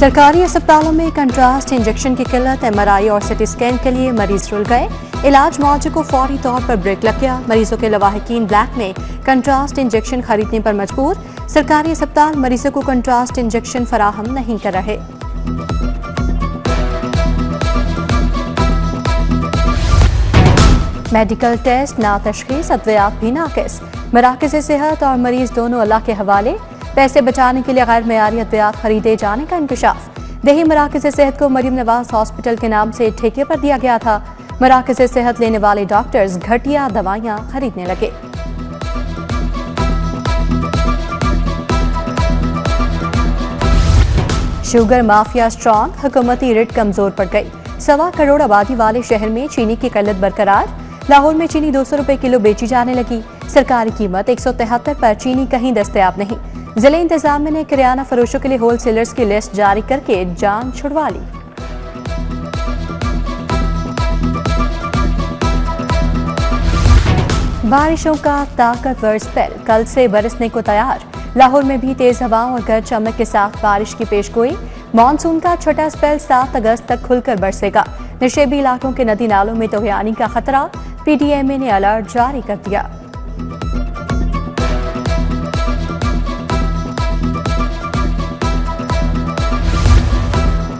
सरकारी अस्पतालों में कंट्रास्ट इंजेक्शन की किल्लत, MRI और CT स्कैन के लिए मरीज रुल गए। इलाज मुआवजे को फौरी तौर पर ब्रेक लग गया। मरीजों के लवाहिकीन ब्लैक में कंट्रास्ट इंजेक्शन खरीदने पर मजबूर। सरकारी अस्पताल मरीजों को कंट्रास्ट इंजेक्शन फराहम नहीं कर रहे। मेडिकल टेस्ट ना तशखीस, अद्वियात भी नाकिस। मराकज़ सेहत और मरीज दोनों अल्लाह के हवाले। पैसे बचाने के लिए गैर मेयारी अद्वियात खरीदे जाने का इंकशाफ। देही मराकज़ सेहत को मरियम नवाज हॉस्पिटल के नाम से ठेके पर दिया गया था। मराकज़ सेहत लेने वाले डॉक्टर्स घटिया दवाइयां खरीदने लगे। शुगर माफिया स्ट्रॉन्ग, हुकूमती रिट कमजोर पड़ गई। 1.25 करोड़ आबादी वाले शहर में चीनी की किल्लत बरकरार। लाहौर में चीनी 200 रुपए किलो बेची जाने लगी। सरकारी कीमत 173 पर चीनी कहीं दस्तयाब नहीं। जिले इंतजामिया ने किराना फरोशों के लिए होलसेलर्स की लिस्ट जारी करके जान छुड़वा ली। बारिशों का ताकतवर स्पेल कल से बरसने को तैयार। लाहौर में भी तेज हवाओं और गरज चमक के साथ बारिश की पेशगोई। मानसून का छठा स्पेल 7 अगस्त तक खुलकर बरसेगा। नशेबी इलाकों के नदी नालों में तोहियानी का खतरा। PDMA ने अलर्ट जारी कर दिया।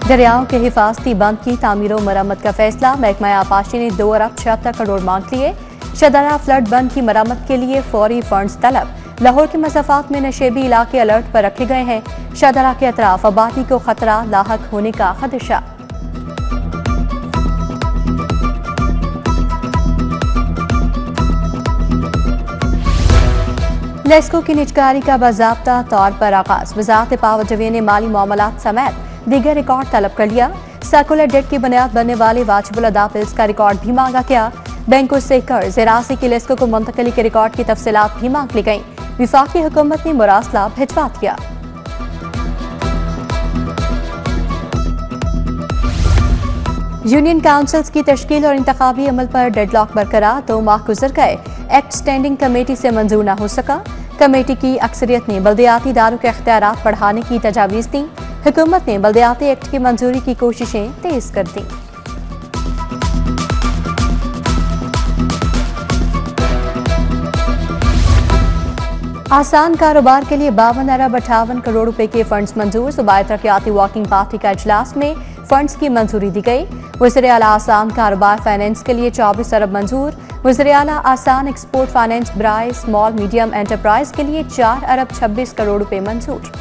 दरियाओं के हिफाजती बंद की तामीर और मरम्मत का फैसला। महकमा आबपाशी ने 2 अरब 76 करोड़ मांग लिए। शदारा फ्लड बंद की मरम्मत के लिए फौरी फंड्स तलब। लाहौर के मसाफात में नशेबी इलाके अलर्ट पर रखे गए हैं। शदारा के अतराफ आबादी को खतरा लाहक होने का खदशा। लेस्को की निजकारी का बाज़ाब्ता तौर पर आगाज। वज़ारत पावर जविया ने माली मामलात समेत दीगर रिकॉर्ड तलब कर लिया। सर्कुलर डेट की बुनियाद बनने वाले वाजिबुल अदा बिल्स का रिकॉर्ड भी मांगा गया। बैंकों से कर्ज राशि की लेस्को को मुंतकली के रिकॉर्ड की तफसीलात भी मांग ली गई। विफाकी हुकूमत ने मुरासला भिजवा दिया। यूनियन काउंसिल्स की तश्कील और इंतखाबी अमल पर डेडलॉक बरकरार। 2 माह गुजर गए, एक्ट स्टैंडिंग कमेटी से मंजूर न हो सका। कमेटी की अक्सरियत ने बल्दियाती इदारों के इख्तियारात बढ़ाने की तजावीज़ दी। हुकूमत ने बल्दियाती एक्ट की मंजूरी की कोशिशें तेज कर दी। आसान कारोबार के लिए 52 अरब 58 करोड़ रुपए के फंड्स मंजूर। सूबाई तरक्याती वर्किंग पार्टी का इजलास में फंड्स की मंजूरी दी गई। वज़ीर आला आसान कारोबार फाइनेंस के लिए 24 अरब मंजूर। वज़ीर आला आसान एक्सपोर्ट फाइनेंस ब्राय स्मॉल मीडियम एंटरप्राइज के लिए 4 अरब 26 करोड़ रुपए मंजूर।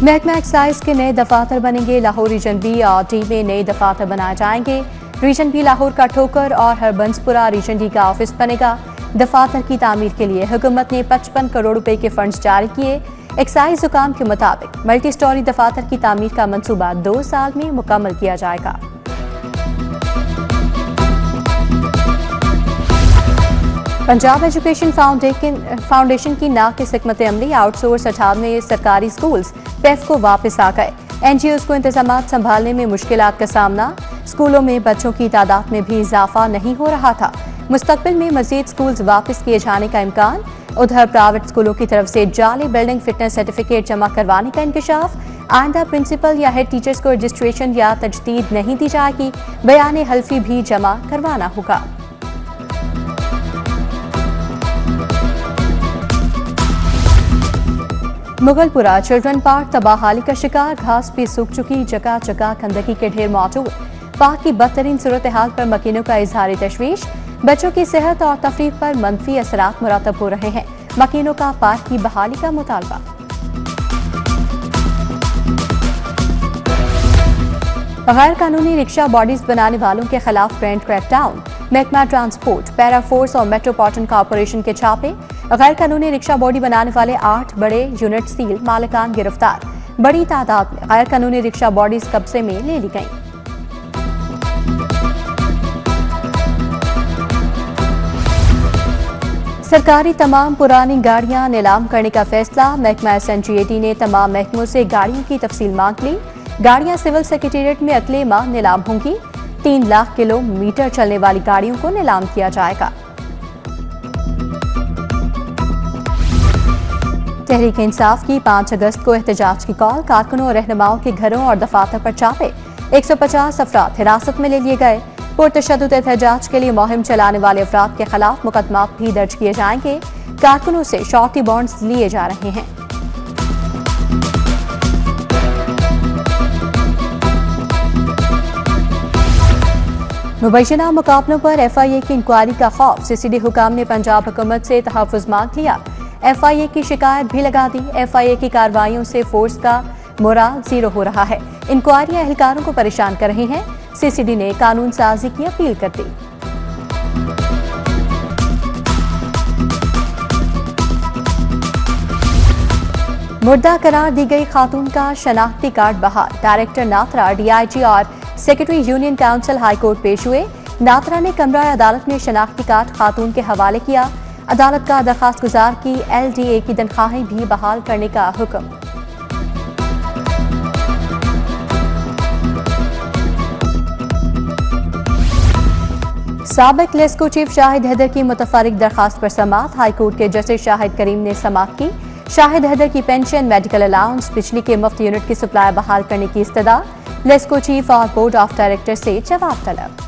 महकमा एक्साइज के नए दफातर बनेंगे। लाहौर रीजन बी और डी में नए दफातर बनाए जाएंगे। रीजन बी लाहौर का ठोकर और हरबंसपुरा रीजन डी का ऑफिस बनेगा। दफातर की तामीर के लिए हुकूमत ने 55 करोड़ रुपए के फंड्स जारी किए। एक्साइज हुकाम के मुताबिक मल्टी स्टोरी दफातर की तामीर का मंसूबा 2 साल में मुकम्मल किया जाएगा। पंजाब एजुकेशन फाउंडेशन की नाक़िस हिकमत अमली आउटसोर्स 98 सरकारी स्कूल्स पेफ को वापस आ गए। NGOs को इंतजामात संभालने में मुश्किलात का सामना। स्कूलों में बच्चों की तादाद में भी इजाफा नहीं हो रहा था। मुस्तकबिल में मजीद स्कूल्स वापस किए जाने का इम्कान। उधर प्राइवेट स्कूलों की तरफ से जाली बिल्डिंग फिटनेस सर्टिफिकेट जमा करवाने का इंकशाफ। आइंदा प्रिंसिपल या हेड टीचर्स को रजिस्ट्रेशन या तजदीद नहीं दी जाएगी। बयान हल्फी भी जमा करवाना होगा। मुगलपुरा चिल्ड्रन पार्क तबाहाली का शिकार। घास भी सूख चुकी, जगह जगह गंदगी के ढेर मौजूद। पार्क की बदतरीन सूरत हाल पर मकीनों का इजहार तशवीश। बच्चों की सेहत और तफरीह पर मनफी असरात मुरातब हो रहे हैं। मकीनों का पार्क की बहाली का मुतालबा। गैर कानूनी रिक्शा बॉडीज बनाने वालों के खिलाफ ग्रैंड क्रैकडाउन। महकमा ट्रांसपोर्ट, पैरा फोर्स और मेट्रोपॉलिटन कॉरपोरेशन के छापे। गैर कानूनी रिक्शा बॉडी बनाने वाले 8 बड़े यूनिट सील, मालिकान गिरफ्तार। बड़ी तादाद में गैर कानूनी रिक्शा बॉडीज कब्जे में ले ली गईं। सरकारी तमाम पुरानी गाड़ियां नीलाम करने का फैसला। महकमा SNGAT ने तमाम महकमों से गाड़ियों की तफसील मांग ली। गाड़ियां सिविल सेक्रेटेरिएट में अगले माह नीलाम होंगी। 3 लाख किलोमीटर चलने वाली गाड़ियों को नीलाम किया जाएगा। तहरीक इंसाफ की 5 अगस्त को एहतजाज की कॉल, कारकुनों और रहनुमाओं के घरों और दफातर पर छापे, 150 अफराद हिरासत में ले लिए गए। पुरतशद्दुद एहतजाज के लिए मुहिम चलाने वाले अफराद के खिलाफ मुकदमा भी दर्ज किए जाएंगे। कारकुनों से शॉर्टी बॉन्ड्स लिए जा रहे हैं। मुबैना मुकाबलों पर FIA की इंक्वायरी का खौफ, CCD हुकाम ने पंजाब हुकूमत से तहफ़्फ़ुज़ मांग लिया। FIA की शिकायत भी लगा दी। FIA की कार्रवाइयों से फोर्स का मोराल जीरो हो रहा है। इंक्वायरी एहलकारों को परेशान कर रही हैं। CCD ने कानून साजी की अपील कर दी। मुर्दा करार दी गई खातून का शनाख्ती कार्ड बहाल, डायरेक्टर नात्रा, DIG और सेक्रेटरी यूनियन काउंसिल हाईकोर्ट पेश हुए। नात्रा ने कमरा अदालत में शनाख्ती कार्ड खातून के हवाले किया। अदालत का दरखास्त गुजार की LDA की तनख्वाहें भी बहाल करने का हुक्म। साबिक लेस्को चीफ शाहिद हैदर की मुतफर्रिक दरखास्त पर समाअत, हाईकोर्ट के जस्टिस शाहिद करीम ने समाअत की। शाहिद हैदर की पेंशन, मेडिकल अलाउंस, बिजली के मुफ्त यूनिट की सप्लाई बहाल करने की इस्तदा। लेस्को चीफ और बोर्ड ऑफ डायरेक्टर से जवाब तलब।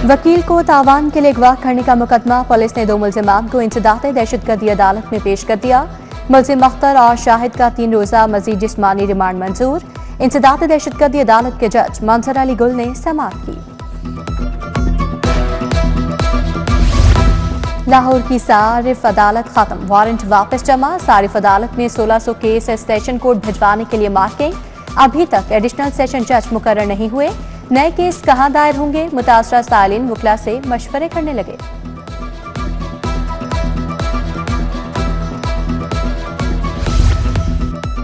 वकील को तावान के लिए अगवा करने का मुकदमा, पुलिस ने 2 मुल्जिमान को इंसदाद दहशतगर्दी अदालत में पेश कर दिया। मुल्जिम अख्तर और शाहिद का 3 रोजा मजीद जिस्मानी रिमांड मंजूर। इंसदाद दहशतगर्दी अदालत के जज मंजर अली गुल ने समाअत की। लाहौर की सारिफ अदालत खत्म, वारंट वापस जमा। सारिफ अदालत में 1600 केस सेशन कोर्ट भिजवाने के लिए मार्किंग। अभी तक एडिशनल सेशन जज मुकर्रर नहीं हुए। नए केस कहां दायर होंगे, मुतासरा सालिन वकला से मशवरे करने लगे।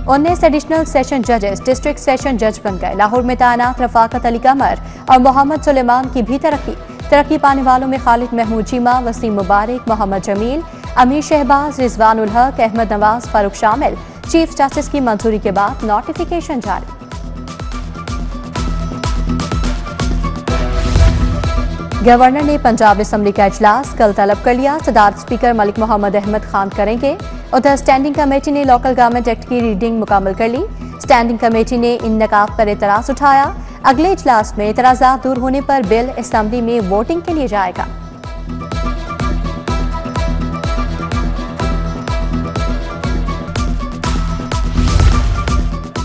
19 एडिशनल सेशन जजेस डिस्ट्रिक्ट सेशन जज बन गए। लाहौर में तैनात रफाकत अली कमर और मोहम्मद सुलेमान की भी तरक्की पाने वालों में खालिद महमूद चीमा, वसीम मुबारक, मोहम्मद जमील, अमीर शहबाज, रिजवानुल हक, अहमद नवाज फारूक शामिल। चीफ जस्टिस की मंजूरी के बाद नोटिफिकेशन जारी। गवर्नर ने पंजाब असम्बली का इजलास कल तलब कर लिया। सदारत स्पीकर मलिक मोहम्मद अहमद खान करेंगे। उधर स्टैंडिंग कमेटी ने लोकल गवर्नमेंट एक्ट की रीडिंग मुकम्मल कर ली। स्टैंडिंग कमेटी ने इन नकात पर एतराज उठाया। अगले इजलास में एतराजात दूर होने पर बिल असम्बली में वोटिंग के लिए जाएगा।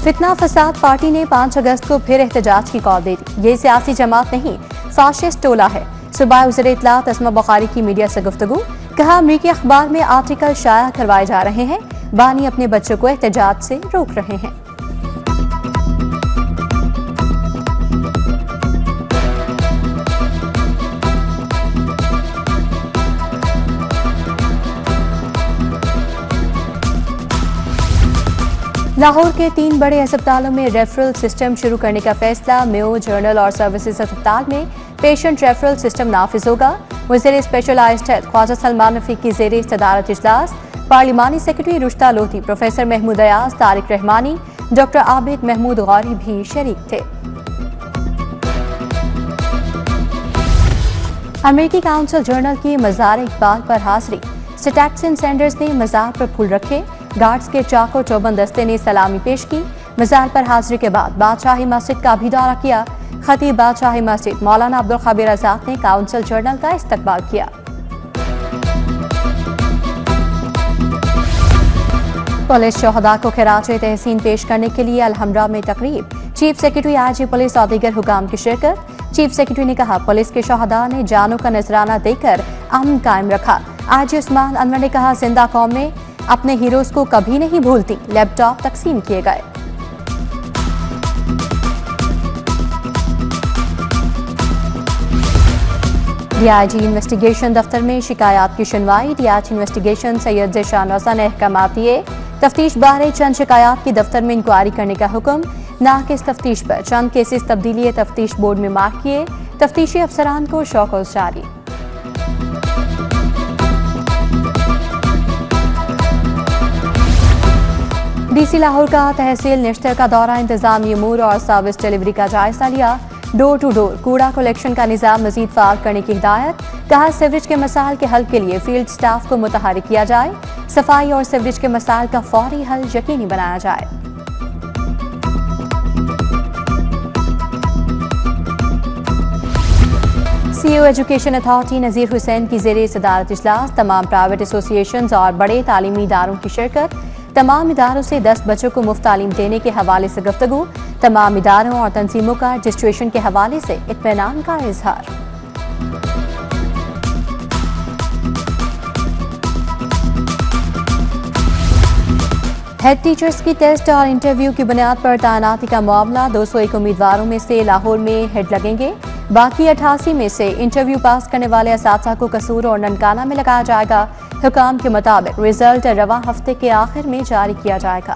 फितना फसाद पार्टी ने 5 अगस्त को फिर एहतजाज की कॉल दे दी। ये सियासी जमात नहीं, फाशिस्ट टोला है। सुबह वज़ीर इत्तलात अस्मा बुखारी की मीडिया से गुफ्तगू, कहा अमरीकी अखबार में आर्टिकल शाया करवाए जा रहे हैं, बानी अपने बच्चों को एहतजाज से रोक रहे हैं। लाहौर के 3 बड़े अस्पतालों में रेफरल सिस्टम शुरू करने का फैसला। मेयो, जर्नल और सर्विसेज अस्पताल में पेशेंट रेफरल सिस्टम नाफिज होगा। वज़ीर स्पेशलाइज्ड हेल्थ ख्वाजा सलमान रफी की ज़ेरे सदारत इजलास। पार्लिमानी secretary Rushta Lodhi, professor Mahmood Ayaz, Tariq Rehmani, doctor Abid Mahmood Ghauri भी शरीक थे। अमेरिकी काउंसिल जर्नल की मज़ार इकबाल पर हाजिरी। स्टैटसन सैंडर्स ने मज़ार पर फूल रखे। गार्ड्स के चाको चौबंद दस्ते ने सलामी पेश की। मज़ार पर हाजिरी के बाद बादशाही मस्जिद का भी दौरा किया। खतीब बादशाही मस्जिद मौलाना अब्दुल खबीर आजाद ने काउंसिल जर्नल का इस्तकबाल किया। पुलिस शोहदा को खिराजे तहसीन पेश करने के लिए अलहमरा में तकरीब। चीफ सेक्रेटरी IG पुलिस और दीगर हुकाम की शिरकत। चीफ सेक्रेटरी ने कहा पुलिस के शोहदा ने जानों का नजराना देकर अमन कायम रखा। IG उस्मान अनवर ने कहा जिंदा कौम में अपने हीरोज को कभी नहीं भूलती। लैपटॉप तकसीम किए गए। DIG इन्वेस्टिगेशन दफ्तर में शिकायत की सुनवाई। DIG इन्वेस्टिगेशन सैयद ज़ेशान रज़ा ने अहकामात दिए। तफ्तीश बारे चंद शिकायत की दफ्तर में इंक्वायरी करने का हुक्म। नाकिस तफ्तीश पर चंद केसेस तब्दीली तफ्तीश बोर्ड में मार्क किए। तफ्तीशी अफसरान को शौकत जारी। DC लाहौर का तहसील निश्तर का दौरा इंतजामी अमूर और सर्विस डिलीवरी का जायजा लिया। डोर टू डोर कूड़ा कलेक्शन का निज़ाम मजीद फाल करने की हिदायत। कहा सीवरेज के मसाइल के हल के लिए फील्ड स्टाफ को मुतहरिक किया जाए। सफाई और सीवरेज के मसाइल का फौरी हल यकीनी बनाया जाए। सीईओ एजुकेशन अथॉरिटी नज़ीर हुसैन की ज़ेरे सदारत इजलास। तमाम प्राइवेट एसोसिएशंस और बड़े तालीमी इदारों की शिरकत। तमाम इदारों से 10 बच्चों को मुफ्त तालीम देने के हवाले से गुफ्तगू। तमाम इदारों और तंजीमों का रजिस्ट्रेशन के हवाले से इत्मीनान का इजहार। हेड टीचर्स की टेस्ट और इंटरव्यू की बुनियाद पर तैनाती का मामला। 201 उम्मीदवारों में से लाहौर में हेड लगेंगे। बाकी 88 में से इंटरव्यू पास करने वाले असातिज़ा को कसूर और ननकाना में लगाया जाएगा। हुकाम के मुताबिक रिजल्ट रवां हफ्ते के आखिर में जारी किया जाएगा।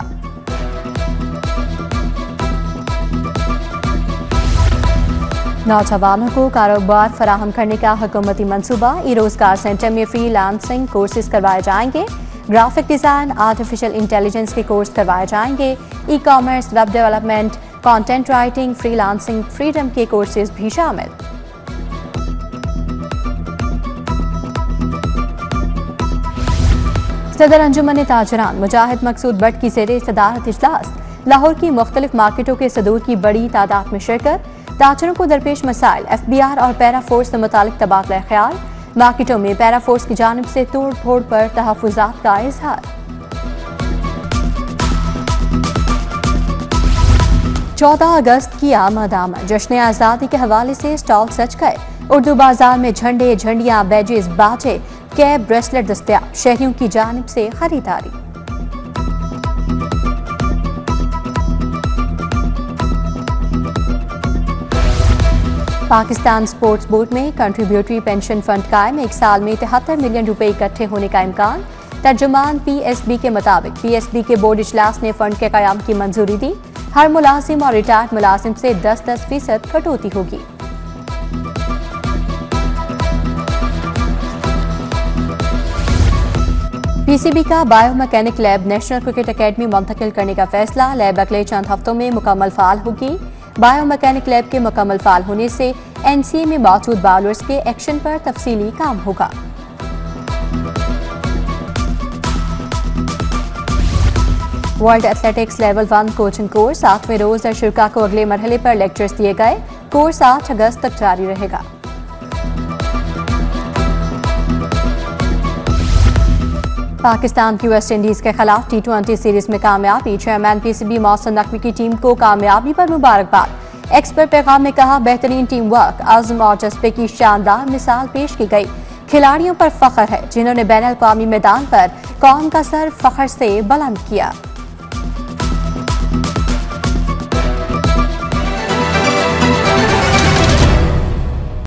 नौजवानों को कारोबार फराहम करने का हुकूमती मंसूबा। ई रोजगार सेंटर में फ्रीलांसिंग कोर्सेज करवाए जाएंगे। ग्राफिक डिजाइन, आर्टिफिशियल इंटेलिजेंस के कोर्स करवाए जाएंगे। E commerce, web development, content writing, freelancing, freedom के कोर्सेज भी शामिल। सदर अंजुमन ताजरान मुजाहिद मकसूद भट्ट की ज़ेरे सदारत इजलास। लाहौर की मुख्तलिफ मार्केटों के सदूर की बड़ी तादाद में शिरकत। ताजरों को दरपेश मसाइल, FBR और पैरा फोर्स से मुतालिक तबादला ख्याल। मार्केटों में पैरा फोर्स की जानिब से तोड़ फोड़ पर तहफ़्फ़ुज़ात का इजहार। 14 अगस्त की आमद जश्न आज़ादी के हवाले से स्टॉल सज गए। उर्दू बाजार में झंडे, झंडियां, बैजेस, बाजे, कैब, ब्रेसलेट दस्तयाब। शहरियों की जानिब से खरीदारी। पाकिस्तान स्पोर्ट्स बोर्ड में कंट्रीब्यूटरी पेंशन फंड कायम। एक साल में 73 मिलियन रुपए इकट्ठे होने का इम्कान। तर्जुमान PSB के मुताबिक PSB के बोर्ड इजलास ने फंड के कयाम की मंजूरी दी। हर मुलाजिम और रिटायर्ड मुलाजिम से 10% कटौती होगी। PCB का biomechanic lab national cricket academy मुंतकिल करने का फैसला। लैब अगले चंद हफ्तों में मुकम्मल फाल होगी। बायोमैकेनिक लैब के मुकम्मल फाल होने से NCA में मौजूद बॉलर्स के एक्शन पर तफसीली काम होगा। World athletics level 1 coaching course 8वें रोज शुरा को अगले मरहले पर लेक्चर्स दिए गए। कोर्स 8 अगस्त तक जारी रहेगा। पाकिस्तान की वेस्ट इंडीज के खिलाफ T20 सीरीज में कामयाबी। चेयरमैन PCB मोहसिन नकवी की टीम को कामयाबी पर मुबारकबाद। एक्स पर पैगाम में कहा, बेहतरीन टीम वर्क, आज़म और जज्बे की शानदार मिसाल पेश की गई। खिलाड़ियों पर फख्र है जिन्होंने बैनुल अक़वामी मैदान पर कौम का सर फख्र से बुलंद किया।